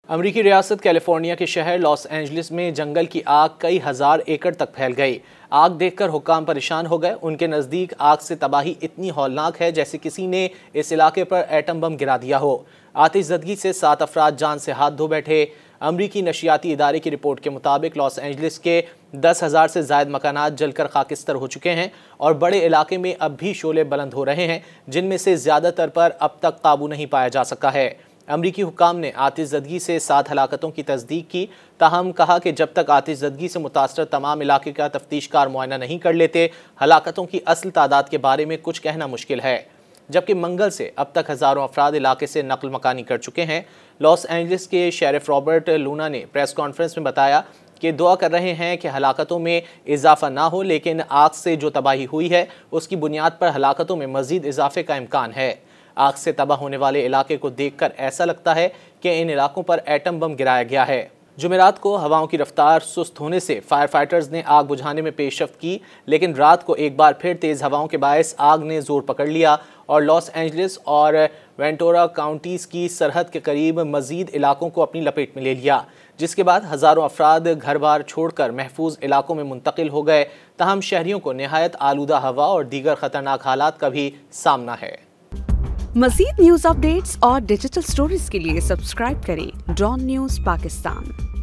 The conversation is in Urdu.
امریکی ریاست کیلیفورنیا کے شہر لاس اینجلس میں جنگل کی آگ کئی ہزار ایکڑ تک پھیل گئی۔ آگ دیکھ کر حکام پریشان ہو گئے۔ ان کے نزدیک آگ سے تباہی اتنی ہولناک ہے جیسے کسی نے اس علاقے پر ایٹم بم گرا دیا ہو۔ آتش زدگی سے 7 افراد جان سے ہاتھ دھو بیٹھے۔ امریکی نشریاتی ادارے کی رپورٹ کے مطابق لاس اینجلس کے 10,000 سے زائد مکانات جل کر خاکستر ہو چکے ہیں اور بڑے علاقے میں اب بھی شعلے بلند ہو رہے ہیں، جن میں سے زیادہ تر پر اب تک قابو نہیں پایا جا سکا ہے۔ امریکی حکام نے آتش زدگی سے 7 ہلاکتوں کی تصدیق کی، تاہم کہا کہ جب تک آتش زدگی سے متاثرہ تمام علاقے کا تفتیش کار معائنہ نہیں کر لیتے، ہلاکتوں کی اصل تعداد کے بارے میں کچھ کہنا مشکل ہے۔ جبکہ منگل سے اب تک ہزاروں افراد علاقے سے نقل مکانی کر چکے ہیں۔ لاس اینجلس کے شیرف رابرٹ لونا نے پریس کانفرنس میں بتایا کہ دعا کر رہے ہیں کہ ہلاکتوں میں اضافہ نہ ہو، لیکن آگ سے جو تباہی ہوئی ہے اس کی بنیاد پر ہلاکتوں میں مزید اضافے کا امکان ہے۔ آگ سے تباہ ہونے والے علاقے کو دیکھ کر ایسا لگتا ہے کہ ان علاقوں پر ایٹم بم گرایا گیا ہے۔ جمعرات کو ہواؤں کی رفتار سست ہونے سے فائر فائٹرز نے آگ بجھانے میں پیش رفت کی، لیکن رات کو ایک بار پھر تیز ہواؤں کے باعث آگ نے زور پکڑ لیا اور لاس اینجلس اور وینٹورا کاؤنٹیز کی سرحد کے قریب مزید علاقوں کو اپنی لپیٹ میں لے لیا، جس کے بعد ہزاروں افراد گھر بار چھوڑ کر محفوظ علاقوں میں منتقل ہو گئے۔ تاہم شہریوں کو نہایت آلودہ ہوا اور دیگر خطرناک حالات کا بھی سامنا ہے۔ مزید نیوز اپ ڈیٹس اور ڈیجیٹل سٹوریز کے لیے سبسکرائب کریں ڈان نیوز پاکستان۔